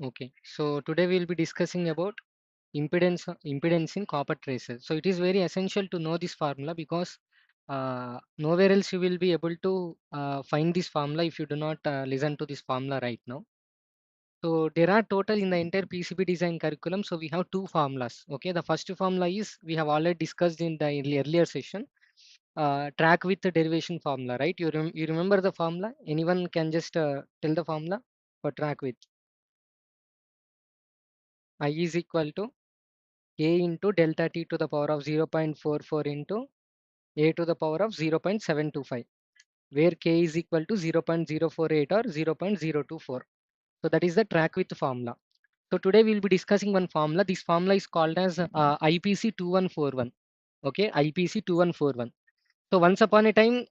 Okay, so today we will be discussing about impedance in copper traces. So it is very essential to know this formula because nowhere else you will be able to find this formula if you do not listen to this formula right now. So there are total in the entire PCB design curriculum. So we have two formulas. Okay, the first formula is we have already discussed in the earlier session. Track with the derivation formula, right? You remember the formula? Anyone can just tell the formula for track with I is equal to a into delta t to the power of 0.44 into a to the power of 0.725, where k is equal to 0.048 or 0.024. So that is the track width formula. So today we'll be discussing one formula. This formula is called as IPC 2141. Okay, IPC 2141. So once upon a time,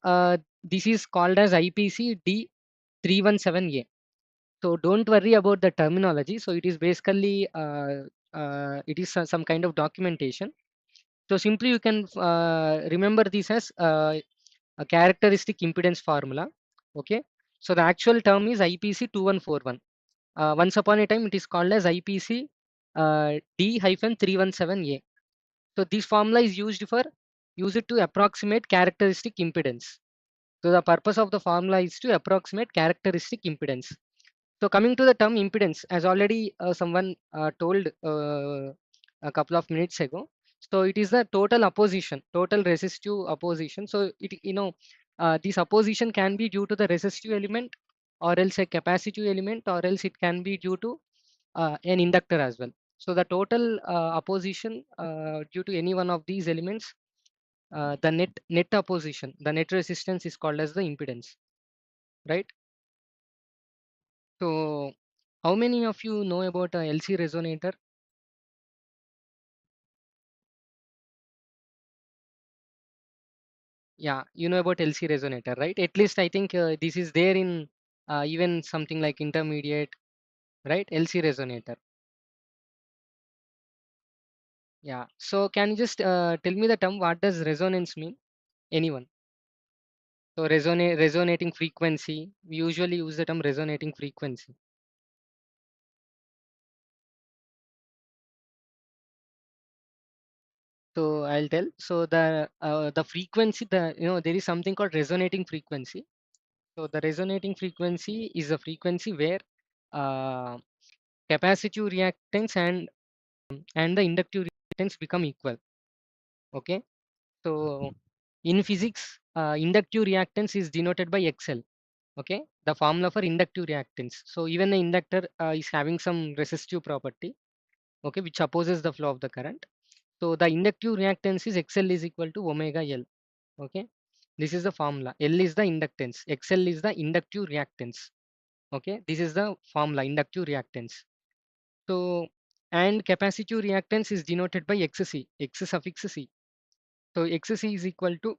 this is called as IPC D317A. So don't worry about the terminology. So it is basically some kind of documentation. So simply you can remember this as a characteristic impedance formula. Okay. So the actual term is IPC 2141. Once upon a time it is called as IPC D-317A. So this formula is used to approximate characteristic impedance. So the purpose of the formula is to approximate characteristic impedance. So coming to the term impedance, as already someone told a couple of minutes ago, so it is the total opposition, total resistive opposition. So this opposition can be due to the resistive element, or else a capacitive element, or else it can be due to an inductor as well. So the total opposition due to any one of these elements, the net opposition, the net resistance is called as the impedance, right? So how many of you know about a LC resonator? Yeah, you know about LC resonator, right? At least I think this is there in even something like intermediate, right? LC resonator. Yeah. So can you just tell me the term? What does resonance mean? Anyone? So resonating frequency. We usually use the term resonating frequency. So I'll tell. So the frequency, there is something called resonating frequency. So the resonating frequency is a frequency where uh, capacitive reactance and the inductive reactance become equal. Okay. So in physics, inductive reactance is denoted by XL. Okay. The formula for inductive reactance. So even the inductor is having some resistive property. Okay, which opposes the flow of the current. So the inductive reactance is XL is equal to omega L. Okay. This is the formula. L is the inductance. XL is the inductive reactance. Okay. This is the formula, inductive reactance. So, and capacitive reactance is denoted by XC, X suffix C. So XC is equal to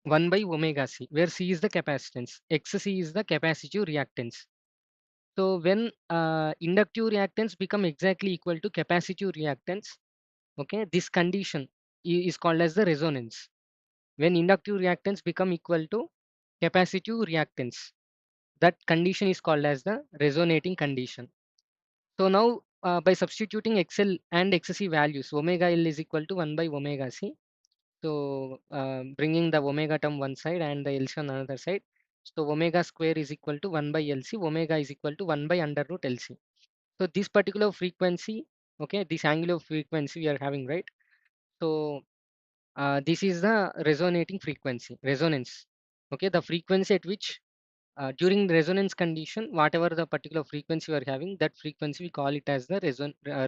1 by omega C, where C is the capacitance. XC is the capacitive reactance. So when inductive reactance become exactly equal to capacitive reactance, okay, this condition is called as the resonance. When inductive reactance become equal to capacitive reactance, that condition is called as the resonating condition. So now by substituting XL and XC values, omega L is equal to 1 by omega C. So bringing the omega term one side and the LC on another side. So omega square is equal to 1 by LC. Omega is equal to 1 by under root LC. So this particular frequency, okay, this angular frequency we are having, right? So this is the resonating frequency, resonance. Okay, the frequency at which during the resonance condition, whatever the particular frequency we are having, that frequency we call it as the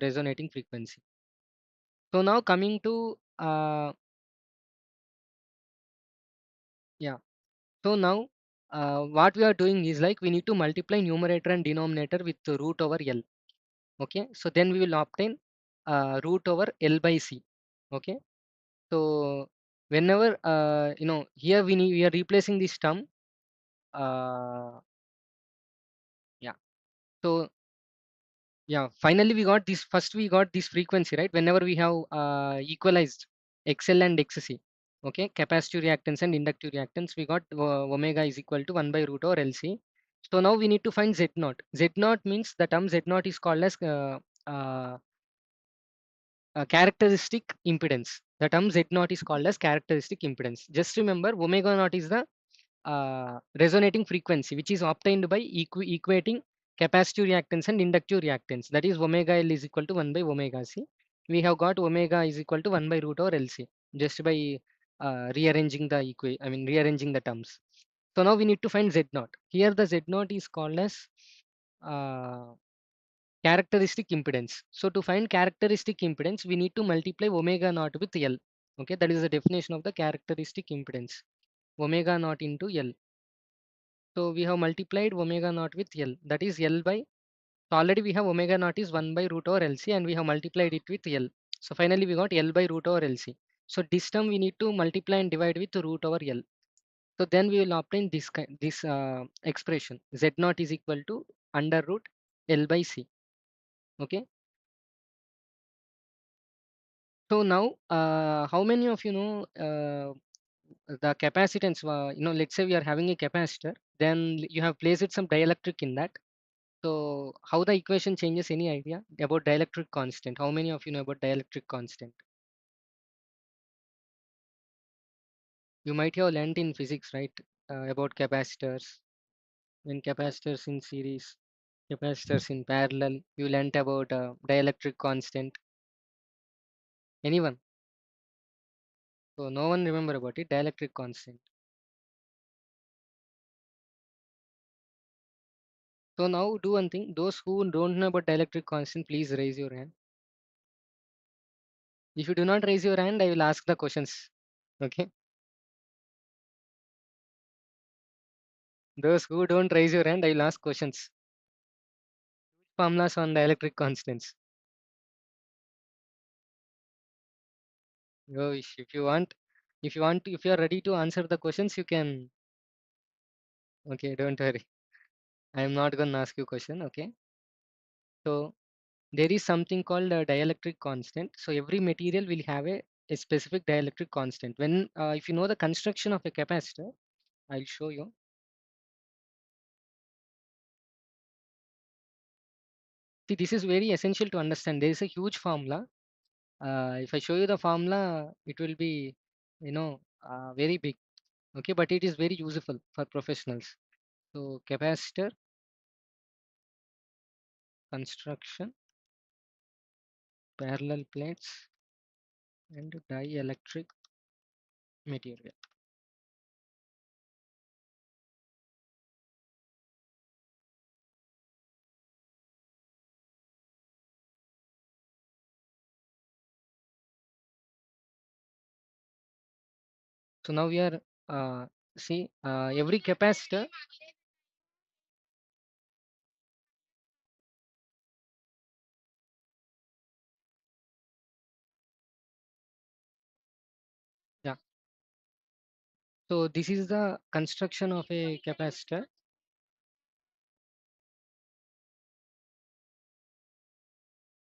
resonating frequency. So now coming to yeah. So now what we are doing is like we need to multiply numerator and denominator with the root over L. Okay. So then we will obtain root over L by C. Okay. So whenever here we are replacing this term. Yeah. So yeah, finally we got this. First we got this frequency, right? Whenever we have equalized XL and XC, okay, capacitive reactance and inductive reactance, we got omega is equal to 1 by root over LC. So now we need to find Z naught. Z naught means the term Z naught is called as uh, characteristic impedance. The term Z naught is called as characteristic impedance. Just remember, omega naught is the resonating frequency, which is obtained by equating capacitive reactance and inductive reactance. That is omega L is equal to 1 by omega C. We have got omega is equal to 1 by root over LC just by rearranging the rearranging the terms. So now we need to find Z naught. Here the Z naught is called as uh, characteristic impedance. So to find characteristic impedance, we need to multiply omega naught with L. Okay, that is the definition of the characteristic impedance. Omega naught into L. So we have multiplied omega naught with L. That is L by. So already we have omega naught is 1 by root over LC and we have multiplied it with L. So finally we got L by root over LC. So this term we need to multiply and divide with root over L. So then we will obtain this expression. Z naught is equal to under root L by C. Okay. So now, how many of you know the capacitance? Let's say we are having a capacitor, then you have placed some dielectric in that. So how the equation changes? Any idea about dielectric constant? How many of you know about dielectric constant? You might have learned in physics, right? About capacitors. When capacitors in series, capacitors in parallel. You learnt about dielectric constant. Anyone? So no one remember about it. Dielectric constant. So now do one thing. Those who don't know about dielectric constant, please raise your hand. If you do not raise your hand, I will ask the questions. Okay. Those who don't raise your hand, I will ask questions. Formulas on dielectric constants. Oh, if you want, if you are ready to answer the questions, you can. Okay, don't worry. I am not gonna ask you question. Okay. So there is something called a dielectric constant. So every material will have a specific dielectric constant. When if you know the construction of a capacitor, I'll show you. See, this is very essential to understand. There is a huge formula. If I show you the formula, it will be, very big. Okay, but it is very useful for professionals. So capacitor construction, parallel plates, and dielectric material. So now we are see every capacitor. Yeah. So this is the construction of a capacitor.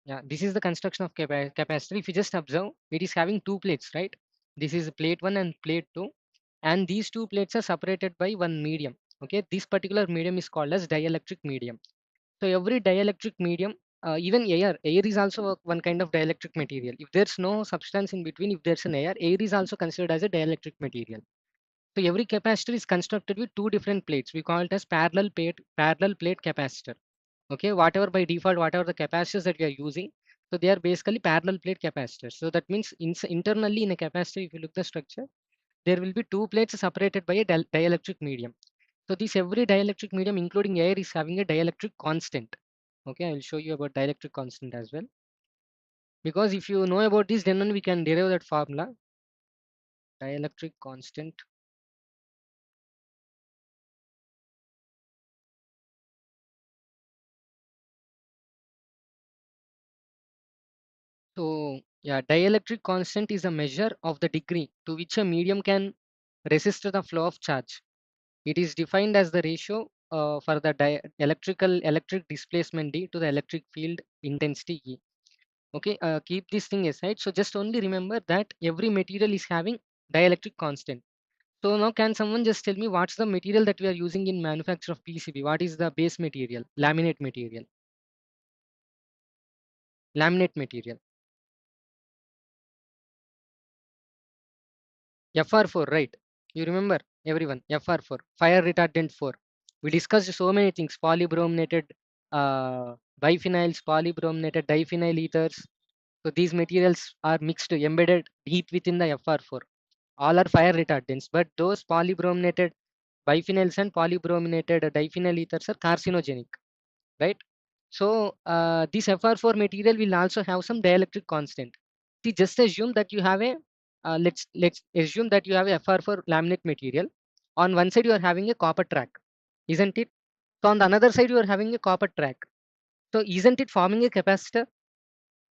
Yeah, this is the construction of capacitor. If you just observe, it is having two plates, right? This is plate 1 and plate 2. And these two plates are separated by one medium. Okay, this particular medium is called as dielectric medium. So every dielectric medium, even air is also one kind of dielectric material. If there's no substance in between, if there's an air is also considered as a dielectric material. So every capacitor is constructed with two different plates. We call it as parallel plate capacitor. Okay, whatever by default, whatever the capacitors that we are using, so they are basically parallel plate capacitors. So that means internally in a capacitor, if you look the structure, there will be two plates separated by a dielectric medium. So this every dielectric medium, including air, is having a dielectric constant. Okay, I will show you about dielectric constant as well. Because if you know about this, then only we can derive that formula. Dielectric constant. So yeah, dielectric constant is a measure of the degree to which a medium can resist the flow of charge. It is defined as the ratio for the electric displacement D to the electric field intensity E. Okay, keep this thing aside. So just only remember that every material is having dielectric constant. So now can someone just tell me what's the material that we are using in manufacture of PCB? What is the base material? Laminate material. Laminate material. FR4, right? You remember everyone, FR4, fire retardant 4. We discussed so many things, polybrominated biphenyls, polybrominated diphenyl ethers. So these materials are mixed, embedded deep within the FR4. All are fire retardants, but those polybrominated biphenyls and polybrominated diphenyl ethers are carcinogenic, right? So this FR4 material will also have some dielectric constant. See, just assume that you have a let's assume that you have a FR4 laminate material. On one side you are having a copper track, isn't it? So on the another side you are having a copper track. So isn't it forming a capacitor?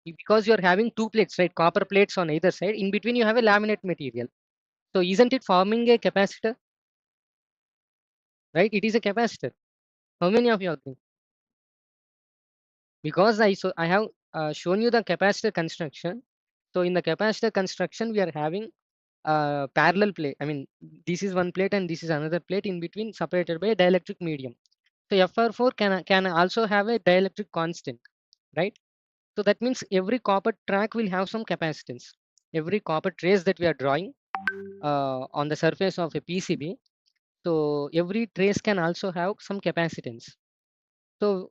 Because you are having two plates, right? Copper plates on either side. In between you have a laminate material. So isn't it forming a capacitor? Right? It is a capacitor. How many of you think? Because I have shown you the capacitor construction. So in the capacitor construction, we are having parallel plate. I mean, this is one plate and this is another plate in between separated by a dielectric medium. So FR4 can also have a dielectric constant, right? So that means every copper track will have some capacitance. Every copper trace that we are drawing on the surface of a PCB, so every trace can also have some capacitance. So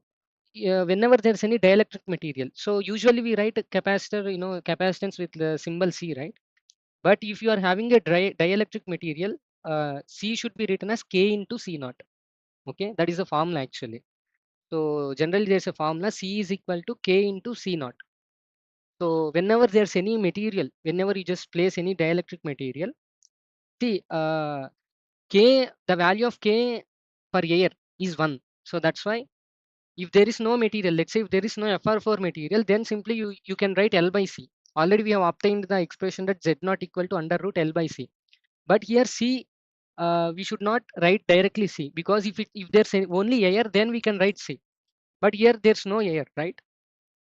whenever there's any dielectric material, so usually we write a capacitor, capacitance with the symbol C, right? But if you are having a dielectric material, C should be written as K into C naught. Okay, that is a formula actually. So generally there's a formula C is equal to K into C naught. So whenever there's any material, whenever you just place any dielectric material, see K, the value of K per air is 1. So that's why if there is no material, let's say if there is no FR4 material, then simply you can write L by C. Already we have obtained the expression that Z naught equal to under root L by C. But here C, we should not write directly C, because if there's only air, then we can write C. But here there's no air, right?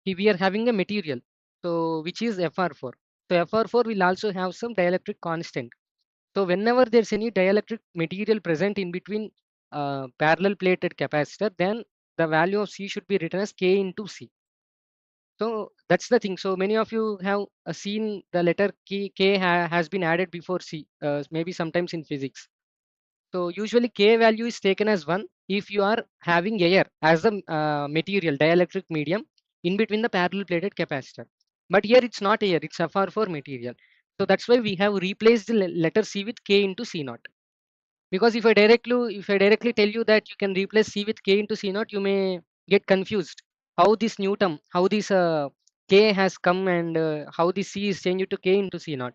We are having a material, so which is FR4. So FR4 will also have some dielectric constant. So whenever there's any dielectric material present in between parallel plated capacitor, then the value of C should be written as K into C. So that's the thing. So many of you have seen the letter K has been added before C, maybe sometimes in physics. So usually K value is taken as 1 if you are having air as the material, dielectric medium in between the parallel plated capacitor. But here it's not air, it's FR4 material. So that's why we have replaced the letter C with K into C naught. Because if I directly tell you that you can replace C with K into C naught, you may get confused. How this new term, how this K has come, and how this C is changed to K into C naught.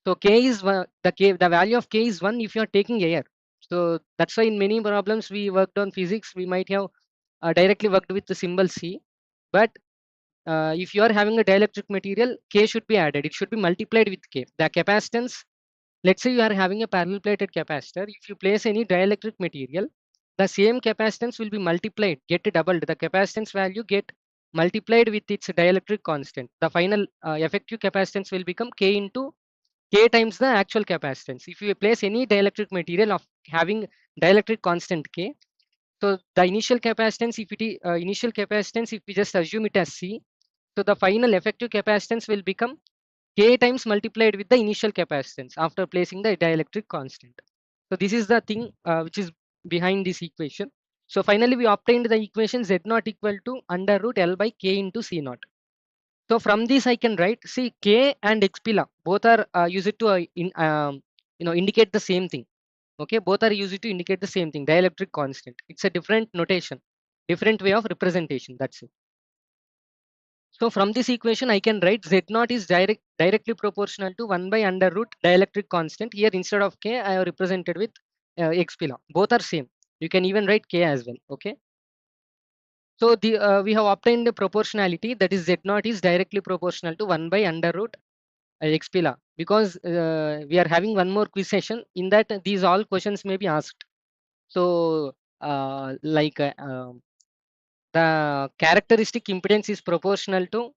So K is the value of K is 1 if you are taking air. So that's why in many problems we worked on physics, we might have directly worked with the symbol C. But if you are having a dielectric material, K should be added. It should be multiplied with K. The capacitance, let's say you are having a parallel plated capacitor. If you place any dielectric material, the same capacitance will be multiplied, get doubled. The capacitance value get multiplied with its dielectric constant. The final effective capacitance will become K into K times the actual capacitance. If you place any dielectric material of having dielectric constant K, so the initial capacitance, if it is initial capacitance, if we just assume it as C, so the final effective capacitance will become K times multiplied with the initial capacitance after placing the dielectric constant. So this is the thing which is behind this equation. So finally we obtained the equation Z naught equal to under root L by K into C naught. So from this I can write, see K and Xpila both are used to indicate the same thing. Okay, both are used to indicate the same thing, dielectric constant. It's a different notation, different way of representation. That's it. So from this equation, I can write Z naught is directly proportional to 1 by under root dielectric constant. Here instead of K, I have represented with X pillar. Both are same. You can even write K as well. Okay. So we have obtained the proportionality, that is Z naught is directly proportional to 1 by under root X pillar, because we are having one more quiz session. In that, these all questions may be asked. So the characteristic impedance is proportional to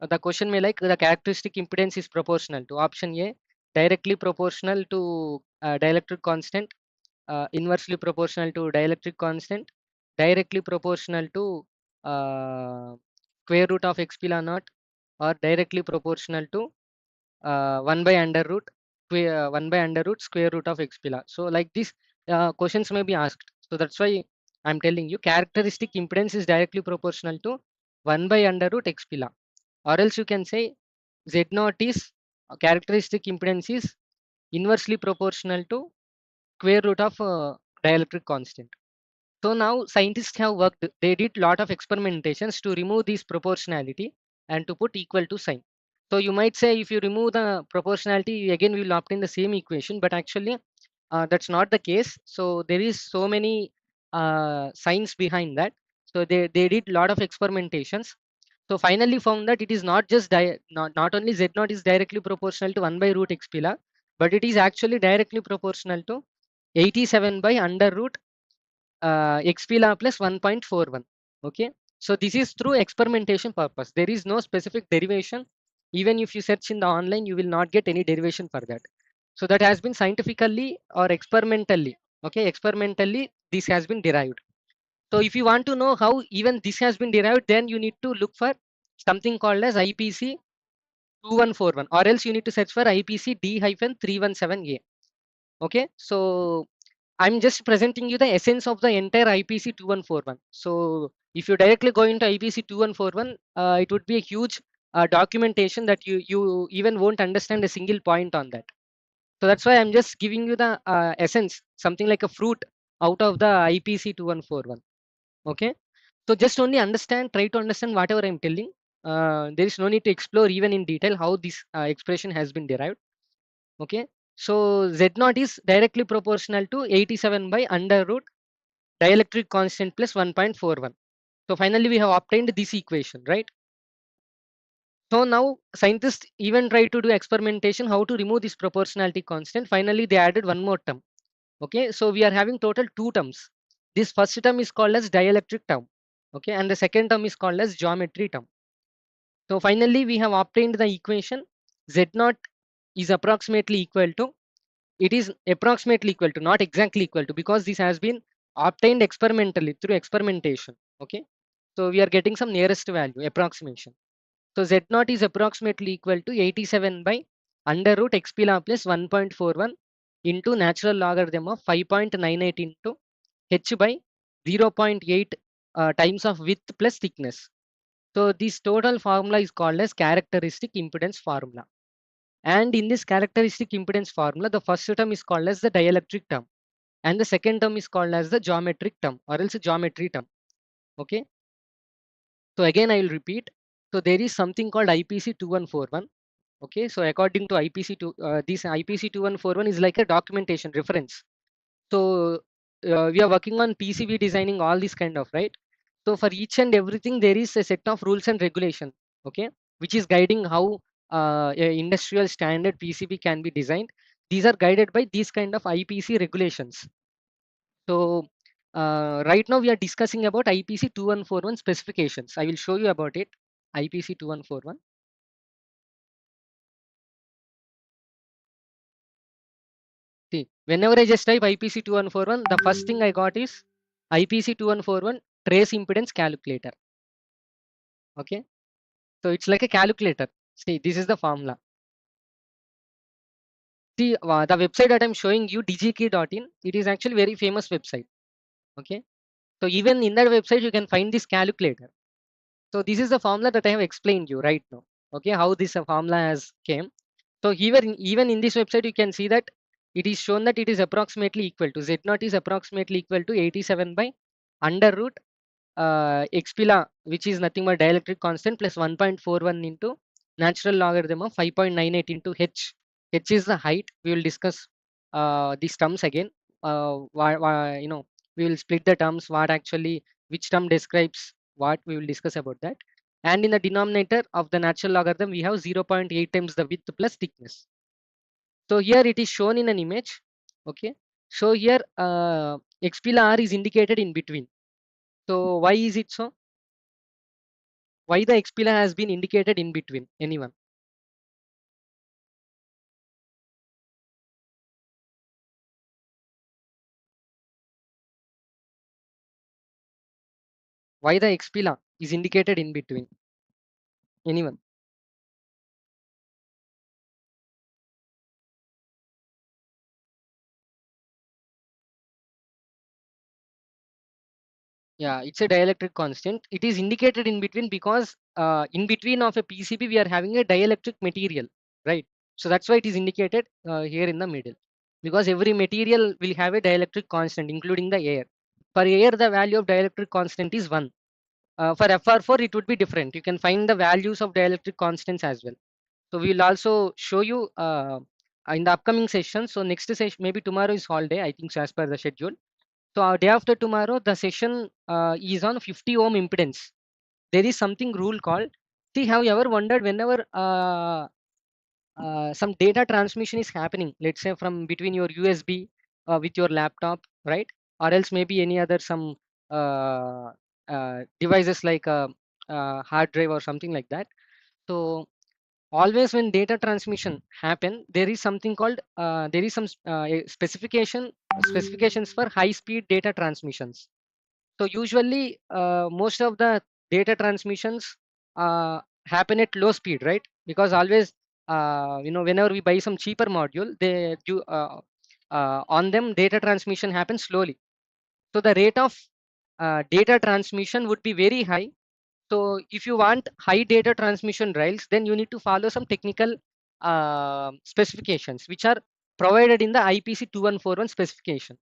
the question may like the characteristic impedance is proportional to option A, directly proportional to dielectric constant, inversely proportional to dielectric constant, directly proportional to square root of x p naught, or directly proportional to 1 by under root 1 by under root square root of x p. So like this questions may be asked. So that's why I'm telling you characteristic impedance is directly proportional to 1 by under root x p, or else you can say z naught is characteristic impedance is inversely proportional to square root of dielectric constant. So now scientists have worked, they did lot of experimentations to remove this proportionality and to put equal to sign. So you might say if you remove the proportionality, again we will obtain the same equation, but actually that's not the case. So there is so many signs behind that. So they did lot of experimentations. So finally found that it is not just not only z naught is directly proportional to 1 by root x p, but it is actually directly proportional to 87 by under root x p plus 1.41. Okay, so this is through experimentation purpose. There is no specific derivation. Even if you search in the online, you will not get any derivation for that. So that has been scientifically or experimentally, okay, experimentally this has been derived. So if you want to know how even this has been derived, then you need to look for something called as IPC 2141, or else you need to search for IPC D-317A. Okay, so I'm just presenting you the essence of the entire IPC 2141. So if you directly go into IPC 2141, it would be a huge documentation that you even won't understand a single point on that. So that's why I'm just giving you the essence, something like a fruit out of the IPC 2141. Okay, so just only understand, try to understand whatever I'm telling. There is no need to explore even in detail how this expression has been derived. Okay, so z naught is directly proportional to 87 by under root dielectric constant plus 1.41. So finally we have obtained this equation, right? So now scientists even try to do experimentation how to remove this proportionality constant. Finally they added one more term. Okay, so we are having total two terms. This first term is called as dielectric term, okay, and the second term is called as geometry term. So finally we have obtained the equation z naught is approximately equal to, it is approximately equal to, not exactly equal to, because this has been obtained experimentally through experimentation. Okay, so we are getting some nearest value approximation. So z naught is approximately equal to 87 by under root x p law plus 1.41 into natural logarithm of 5.98 into h by 0.8 times of width plus thickness. So this total formula is called as characteristic impedance formula. And in this characteristic impedance formula, the first term is called as the dielectric term, and the second term is called as the geometric term, or else geometry term. Okay. So again, I will repeat. So there is something called IPC 2141. Okay. So according to this IPC 2141 is like a documentation reference. So we are working on PCB designing, all this kind of, right? So for each and everything, there is a set of rules and regulation, okay, which is guiding how a industrial standard PCB can be designed. These are guided by these kind of IPC regulations. So right now we are discussing about IPC 2141 specifications. I will show you about it. IPC 2141. See, whenever I just type IPC 2141, the first thing I got is IPC 2141 trace impedance calculator. Okay, so it's like a calculator. See, this is the formula. See, the website that I'm showing you, dgk.in, it is actually very famous website. Okay, so even in that website, you can find this calculator. So this is the formula that I have explained you right now. Okay, how this formula has came. So even in this website, you can see that it is shown that it is approximately equal to z naught is approximately equal to 87 by under root x p law, which is nothing but dielectric constant plus 1.41 into natural logarithm of 5.98 into h. H is the height. We will discuss these terms again. You know, we will split the terms. What actually, which term describes what, we will discuss about that. And in the denominator of the natural logarithm, we have 0.8 times the width plus thickness. So here it is shown in an image. Okay. So here x p r is indicated in between. So why is it so? Why the x p has been indicated in between? Anyone? Why the XP law is indicated in between? Anyone? Yeah, it's a dielectric constant. It is indicated in between because in between of a PCB we are having a dielectric material, right? So that's why it is indicated here in the middle, because every material will have a dielectric constant, including the air. For air, the value of dielectric constant is 1. For FR4, it would be different. You can find the values of dielectric constants as well. So we will also show you in the upcoming session. So next session, maybe tomorrow is holiday, I think, so as per the schedule. So day after tomorrow, the session is on 50 ohm impedance. There is something rule called. See, have you ever wondered whenever some data transmission is happening, let's say from between your USB with your laptop, right? Or else maybe any other some devices like a hard drive or something like that. So always when data transmission happen, there is something called there is some specifications for high speed data transmissions. So usually most of the data transmissions happen at low speed, right? Because always whenever we buy some cheaper module, they do on them data transmission happens slowly. So the rate of data transmission would be very high. So if you want high data transmission rails, then you need to follow some technical specifications which are provided in the IPC 2141 specification.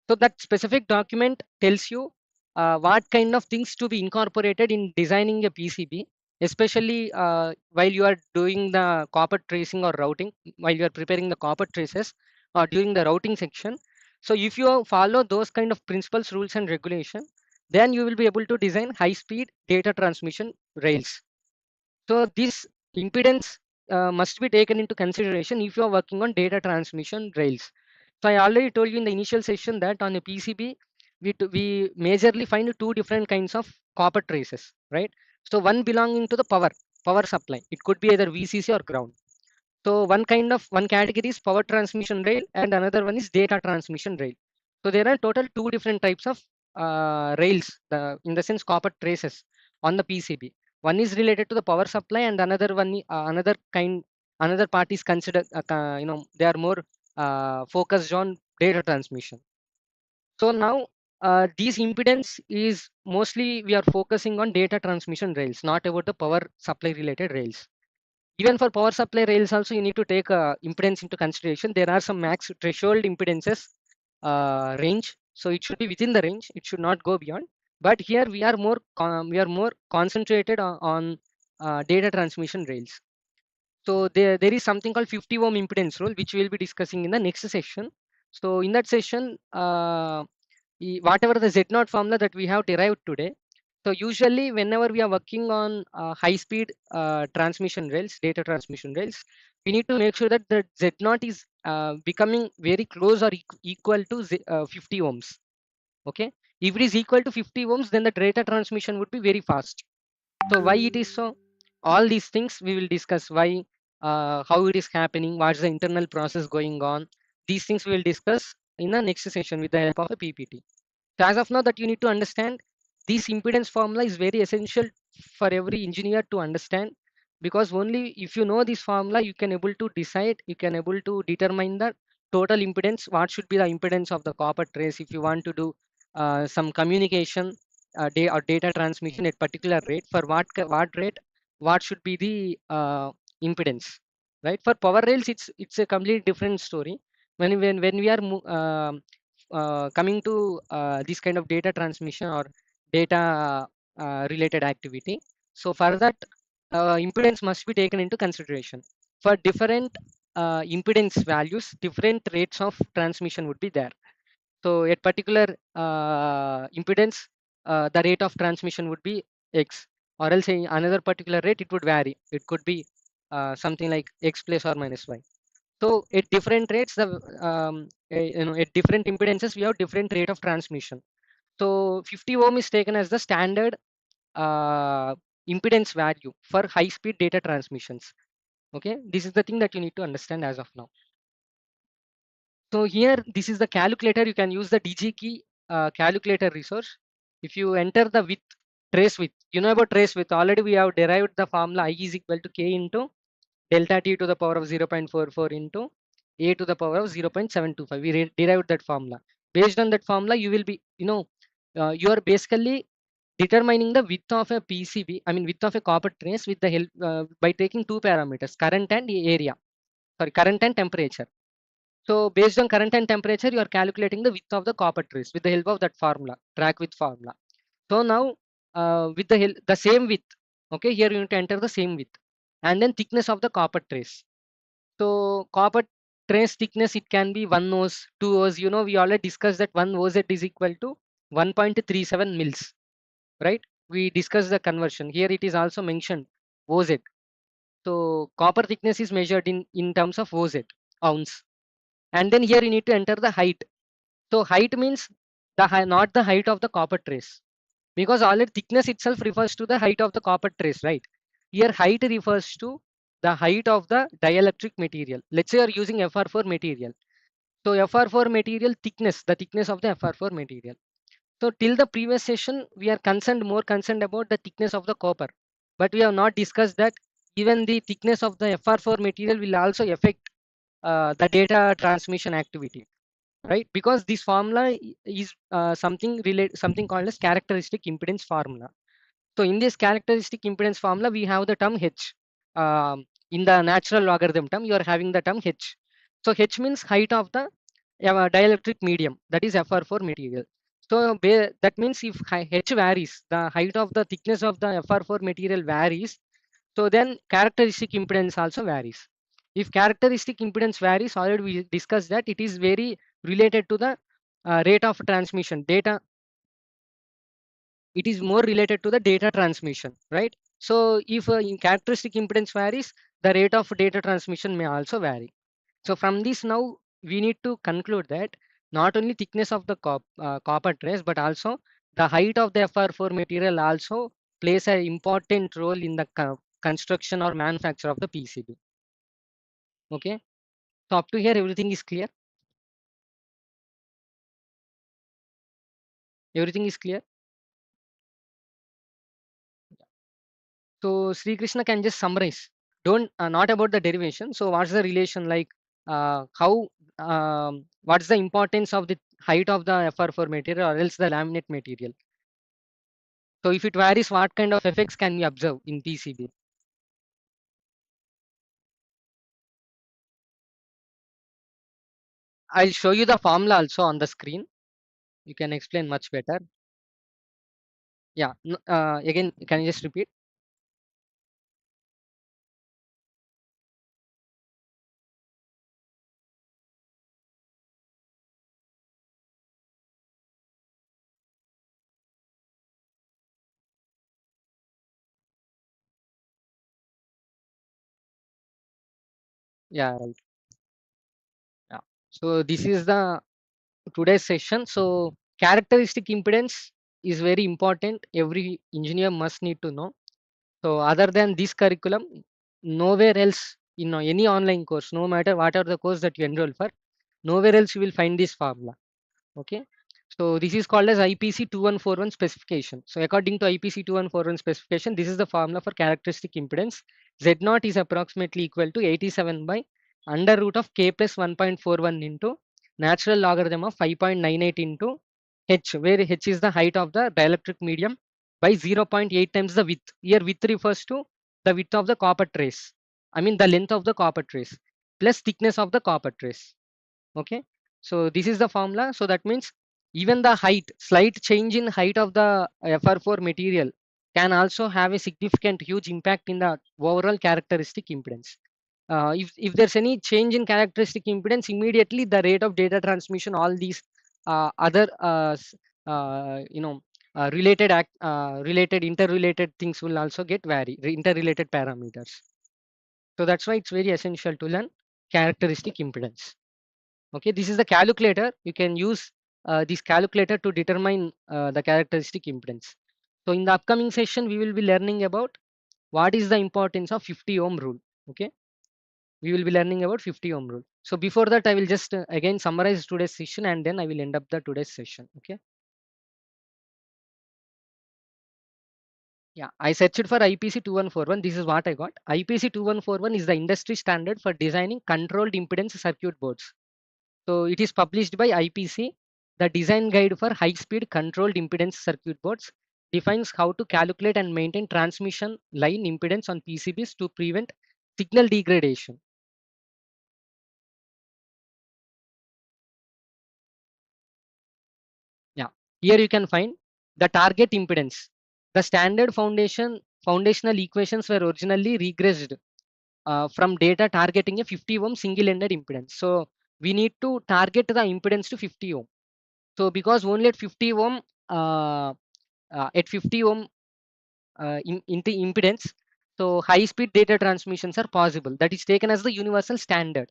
So that specific document tells you what kind of things to be incorporated in designing a PCB, especially while you are doing the copper tracing or routing, while you are preparing the copper traces or during the routing section. So if you follow those kind of principles, rules and regulation, then you will be able to design high speed data transmission rails. So this impedance must be taken into consideration if you are working on data transmission rails. So I already told you in the initial session that on a PCB, we majorly find two different kinds of copper traces, right? So one belonging to the power supply. It could be either VCC or ground. So one category is power transmission rail and another one is data transmission rail. So there are total two different types of rails, in the sense copper traces on the PCB. One is related to the power supply and another one, another part is considered, they are more focused on data transmission. So now these impedance is mostly we are focusing on data transmission rails, not about the power supply related rails. Even for power supply rails also you need to take impedance into consideration. There are some max threshold impedances range, so it should be within the range, it should not go beyond. But here we are more concentrated on data transmission rails. So there is something called 50 ohm impedance rule which we will be discussing in the next session. So in that session whatever the Z0 formula that we have derived today. So usually whenever we are working on high speed transmission rails, data transmission rails, we need to make sure that the Z0 is becoming very close or equal to 50 ohms. Okay. If it is equal to 50 ohms, then the data transmission would be very fast. So why it is so? All these things we will discuss. Why, how it is happening, what's the internal process going on. These things we will discuss in the next session with the help of a PPT. So as of now that you need to understand, this impedance formula is very essential for every engineer to understand, because only if you know this formula you can able to decide, you can able to determine the total impedance, what should be the impedance of the copper trace if you want to do some communication or data transmission at particular rate, for what rate, what should be the impedance, right? For power rails it's a completely different story. When we are coming to this kind of data transmission or data related activity. So for that, impedance must be taken into consideration. For different impedance values, different rates of transmission would be there. So at particular impedance, the rate of transmission would be X, or else in another particular rate it would vary. It could be something like X plus or minus Y. So at different rates, at different impedances, we have different rate of transmission. So 50 ohm is taken as the standard uh, impedance value for high speed data transmissions. Okay, this is the thing that you need to understand as of now. So here, this is the calculator. You can use the DG key calculator resource. If you enter the width trace width. You know about trace width. Already we have derived the formula I is equal to K into delta T to the power of 0.44 into A to the power of 0.725. We derived that formula. Based on that formula, you will be, you are basically determining the width of a PCB, I mean width of a copper trace with the help by taking two parameters, current and area, sorry, current and temperature. So based on current and temperature, you are calculating the width of the copper trace with the help of that formula, track width formula. So now with the same width, okay, here you need to enter the same width and then thickness of the copper trace. So copper trace thickness, it can be 1 oz, 2 oz. We already discussed that 1 oz is equal to 1.37 mils, right? We discussed the conversion. Here it is also mentioned oz. So copper thickness is measured in terms of oz, ounce. And then here you need to enter the height. So height means not the height of the copper trace, because already thickness itself refers to the height of the copper trace, right? Here height refers to the height of the dielectric material. Let's say you are using FR4 material. So FR4 material thickness, the thickness of the FR4 material. So till the previous session, we are more concerned about the thickness of the copper, but we have not discussed that even the thickness of the FR4 material will also affect the data transmission activity, right? Because this formula is something called as characteristic impedance formula. So in this characteristic impedance formula, we have the term H. In the natural logarithm term, you are having the term H. So H means height of the dielectric medium, that is FR4 material. So that means if H varies, the height of the thickness of the FR4 material varies, so then characteristic impedance also varies. If characteristic impedance varies, already we discussed that it is very related to the rate of transmission data. It is more related to the data transmission, right? So if in characteristic impedance varies, the rate of data transmission may also vary. So from this now we need to conclude that not only thickness of the copper trace, but also the height of the FR4 material also plays an important role in the construction or manufacture of the PCB. Okay, so up to here everything is clear. Everything is clear. So Sri Krishna can just summarize. Don't not about the derivation. So what's the relation, like how what's the importance of the height of the FR4 material or else the laminate material? So if it varies, what kind of effects can we observe in PCB? I'll show you the formula also on the screen. You can explain much better. Yeah. Again, can you just repeat? Yeah. Right. Yeah. So this is the today's session. So characteristic impedance is very important. Every engineer must need to know. So other than this curriculum, nowhere else in any online course, no matter what are the course that you enroll for, nowhere else you will find this formula. Okay. So this is called as IPC 2141 specification. So according to IPC 2141 specification, this is the formula for characteristic impedance. Z naught is approximately equal to 87 by under root of K plus 1.41 into natural logarithm of 5.98 into H, where H is the height of the dielectric medium, by 0.8 times the width. Here width refers to the width of the copper trace. I mean the length of the copper trace plus thickness of the copper trace. Okay. So this is the formula. So that means even the height, slight change in height of the FR4 material can also have a significant huge impact in the overall characteristic impedance. If there's any change in characteristic impedance, immediately the rate of data transmission, all these other related interrelated things will also get vary, interrelated parameters. So that's why it's very essential to learn characteristic impedance. Okay, this is the calculator. You can use this calculator to determine the characteristic impedance. So in the upcoming session, we will be learning about what is the importance of 50 ohm rule. Okay, we will be learning about 50 ohm rule. So before that, I will just again summarize today's session and then I will end up the today's session. Okay. Yeah, I searched for IPC 2141. This is what I got. IPC 2141 is the industry standard for designing controlled impedance circuit boards. So it is published by IPC. The design guide for high-speed controlled impedance circuit boards defines how to calculate and maintain transmission line impedance on PCBs to prevent signal degradation. Yeah, here you can find the target impedance. The standard foundational equations were originally regressed from data targeting a 50 ohm single-ended impedance. So we need to target the impedance to 50 ohm. So because only at 50 ohm, uh, at 50 ohm into impedance, so high-speed data transmissions are possible. That is taken as the universal standard.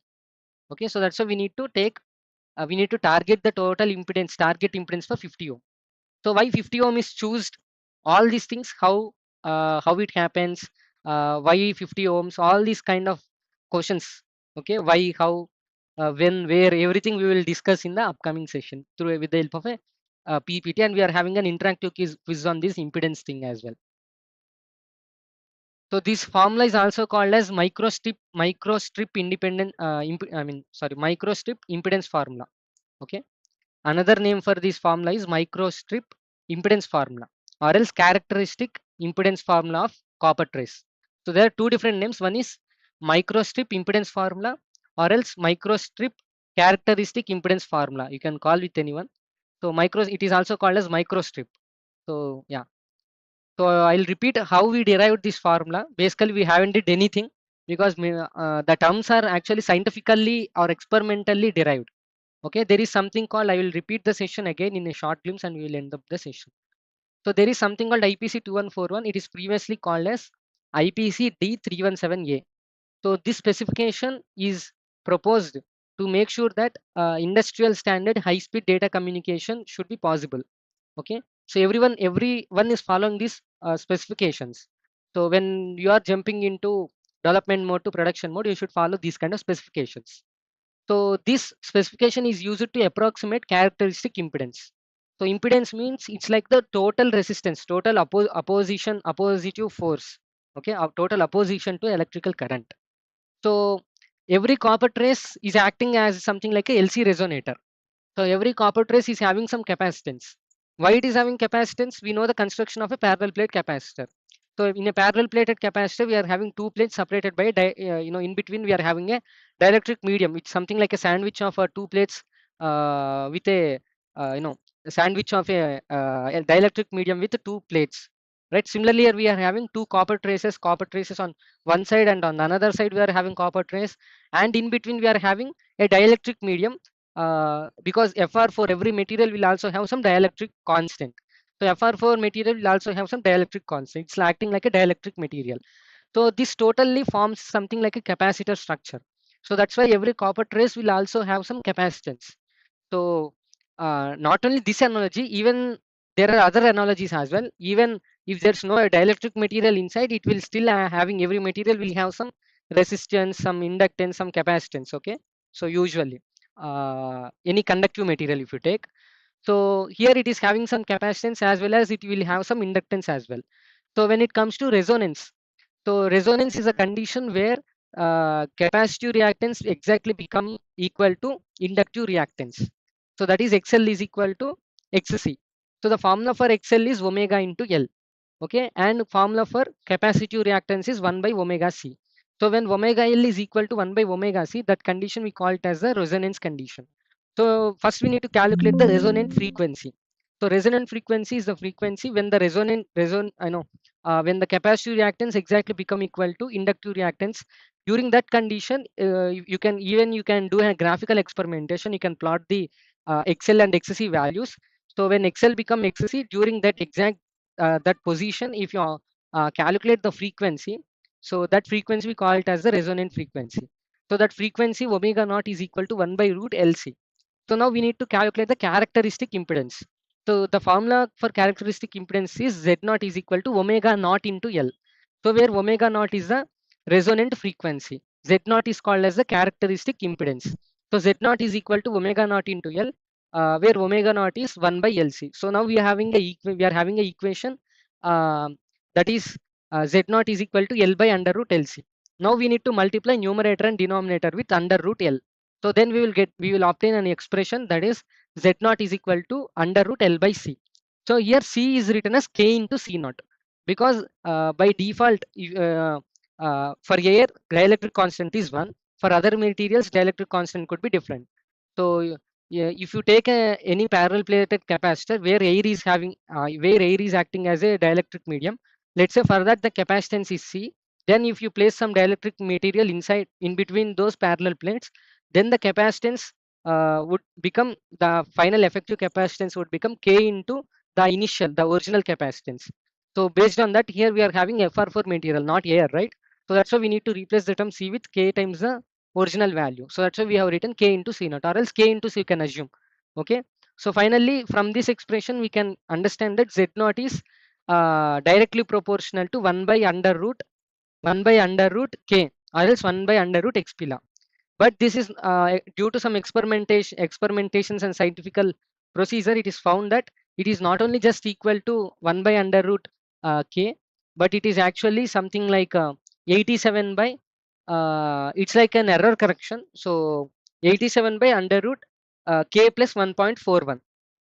Okay, so that's why we need to target the total impedance, target impedance for 50 ohm. So why 50 ohm is chosen? All these things, how it happens, why 50 ohms, all these kind of questions. Okay, why, how, when, where, everything we will discuss in the upcoming session through with the help of a PPT, and we are having an interactive quiz on this impedance thing as well. So this formula is also called as microstrip independent. Microstrip impedance formula. Okay. Another name for this formula is microstrip impedance formula, or else characteristic impedance formula of copper trace. So there are two different names. One is microstrip impedance formula, or else microstrip characteristic impedance formula. You can call with anyone. So it is also called as microstrip. So yeah. So I'll repeat how we derived this formula. Basically, we haven't did anything because the terms are actually scientifically or experimentally derived. Okay, there is something called, I will repeat the session again in a short glimpse and we will end up the session. So there is something called IPC 2141. It is previously called as IPC D317A. So this specification is proposed to make sure that industrial standard high-speed data communication should be possible. Okay, so everyone is following these specifications. So when you are jumping into development mode to production mode, you should follow these kind of specifications. So this specification is used to approximate characteristic impedance. So impedance means it's like the total resistance, total oppositive force. Okay, total opposition to electrical current. So every copper trace is acting as something like a LC resonator. So every copper trace is having some capacitance. Why it is having capacitance? We know the construction of a parallel plate capacitor. So in a parallel plated capacitor, we are having two plates separated by in between we are having a dielectric medium. It's something like a sandwich of two plates with a sandwich of a dielectric medium with two plates. Right. Similarly, here we are having two copper traces on one side, and on another side we are having copper trace, and in between we are having a dielectric medium because Fr for every material will also have some dielectric constant. So Fr4 material will also have some dielectric constant. It's acting like a dielectric material. So this totally forms something like a capacitor structure. So that's why every copper trace will also have some capacitance. So not only this analogy, even there are other analogies as well. Even if there's no dielectric material inside, it will still having every material will have some resistance, some inductance, some capacitance. Okay. So usually any conductive material if you take. So here it is having some capacitance as well as it will have some inductance as well. So when it comes to resonance, so resonance is a condition where capacitive reactance exactly become equal to inductive reactance. So that is XL is equal to XC. So the formula for XL is omega into L. Okay, and formula for capacitive reactance is 1 by omega C. So when omega L is equal to 1 by omega C, that condition we call it as the resonance condition. So first we need to calculate the resonant frequency. So resonant frequency is the frequency when the when the capacitive reactance exactly become equal to inductive reactance. During that condition, you can do a graphical experimentation. You can plot the XL and XC values. So when XL become XC during that exact that position, if you calculate the frequency, so that frequency we call it as the resonant frequency. So that frequency omega naught is equal to 1 by root LC. So now we need to calculate the characteristic impedance. So the formula for characteristic impedance is Z naught is equal to omega naught into L. So where omega naught is the resonant frequency, Z naught is called as the characteristic impedance. So Z naught is equal to omega naught into L, where omega naught is 1 by LC. So now we are having a equation. Uh, that is Z naught is equal to L by under root LC. Now we need to multiply numerator and denominator with under root L. So then we will obtain an expression that is Z naught is equal to under root L by C. So here C is written as K into C naught, because by default for air dielectric constant is 1. For other materials dielectric constant could be different. So yeah, if you take any parallel plated capacitor where air is acting as a dielectric medium, let's say for that the capacitance is C, then if you place some dielectric material inside in between those parallel plates, then the capacitance would become, the final effective capacitance would become K into the original capacitance. So based on that, here we are having FR4 material, not air, right? So that's why we need to replace the term C with K times the original value. So that's why we have written K into C naught, or else K into C you can assume. Okay. So finally, from this expression, we can understand that Z naught is directly proportional to 1 by under root K, or else 1 by under root X P. But this is due to some experimentations and scientific procedure, it is found that it is not only just equal to 1 by under root K, but it is actually something like 87 by it's like an error correction. So 87 by under root K plus 1.41.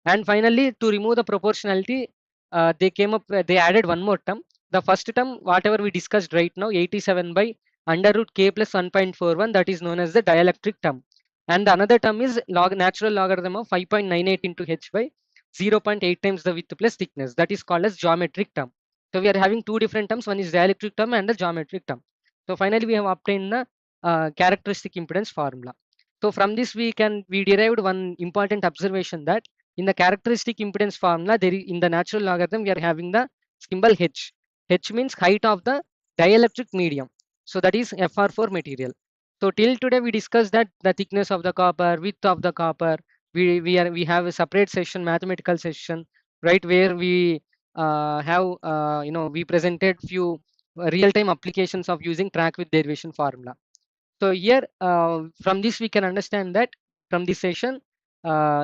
And finally, to remove the proportionality, they added one more term. The first term, whatever we discussed right now, 87 by under root K plus 1.41, that is known as the dielectric term. And the another term is natural logarithm of 5.98 into h by 0.8 times the width plus thickness. That is called as geometric term. So we are having two different terms. One is dielectric term and the geometric term. So finally, we have obtained the characteristic impedance formula. So from this, we derived one important observation, that in the characteristic impedance formula, in the natural logarithm, we are having the symbol h. H means height of the dielectric medium. So that is FR4 material. So till today we discussed that the thickness of the copper, width of the copper. We have a separate session, mathematical session, right, where we we presented few real-time applications of using track with derivation formula. So here from this we can understand that from this session,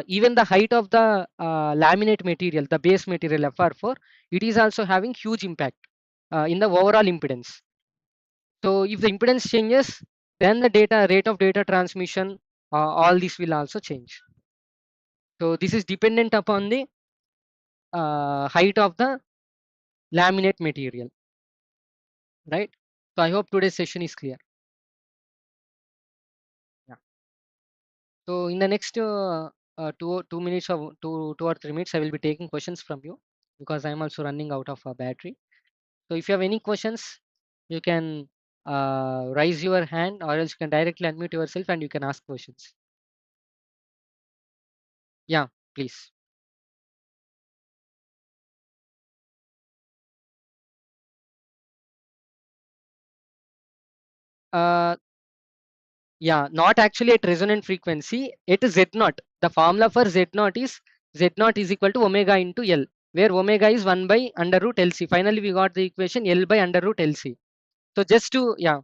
even the height of the laminate material, the base material FR4, it is also having huge impact in the overall impedance. So if the impedance changes, then the rate of data transmission, all this will also change. So this is dependent upon the height of the laminate material, right? So I hope today's session is clear. Yeah. So in the next 2 minutes or 2 or 3 minutes, I will be taking questions from you, because I am also running out of battery. So if you have any questions, you can raise your hand, or else you can directly unmute yourself and you can ask questions. Yeah, please. Uh, yeah, not actually at resonant frequency, it is Z naught. The formula for Z naught is equal to omega into L, where omega is 1 by under root LC. Finally, we got the equation L by under root LC. So just to, yeah.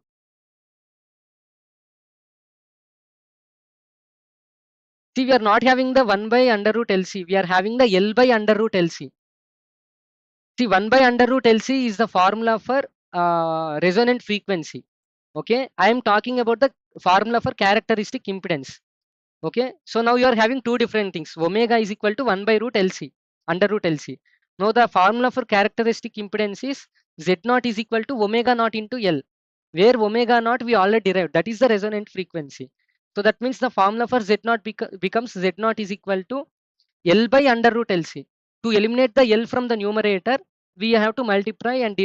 See, we are not having the 1 by under root LC. We are having the L by under root LC. See, 1 by under root LC is the formula for resonant frequency. Okay. I am talking about the formula for characteristic impedance. Okay. So now you are having two different things. Omega is equal to 1 by root LC, under root LC. Now the formula for characteristic impedance is Z naught is equal to omega naught into L, where omega naught we already derived. That is the resonant frequency. So that means the formula for Z naught becomes Z naught is equal to L by under root LC. To eliminate the L from the numerator, we have to multiply and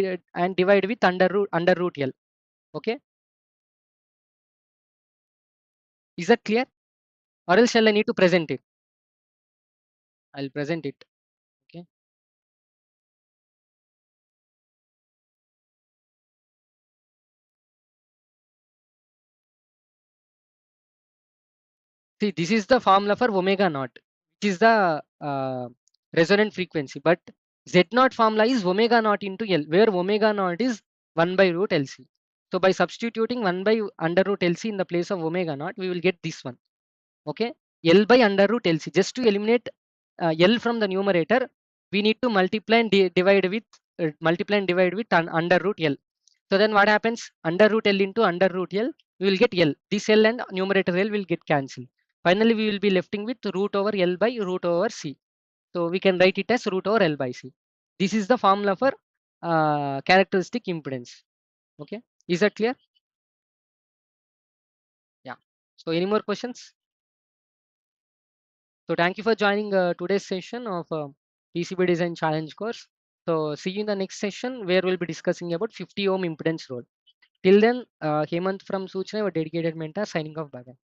divide with under root L. Okay. Is that clear? Or else shall I need to present it? I'll present it. Okay. See, this is the formula for omega naught, which is the resonant frequency. But Z naught formula is omega naught into L, where omega naught is 1 by root LC. So by substituting 1 by under root LC in the place of omega naught, we will get this one. Okay. L by under root LC. Just to eliminate L from the numerator, we need to multiply and divide with multiply and divide with under root L. So then what happens? Under root L into under root L, we will get L. This L and numerator L will get cancelled. Finally, we will be lefting with root over L by root over C. So we can write it as root over L by C. This is the formula for characteristic impedance. Okay, is that clear? Yeah. So any more questions? So thank you for joining today's session of PCB design challenge course. So see you in the next session where we'll be discussing about 50 ohm impedance role. Till then, Hemant from Suchana, our dedicated mentor, signing off. Bye bye.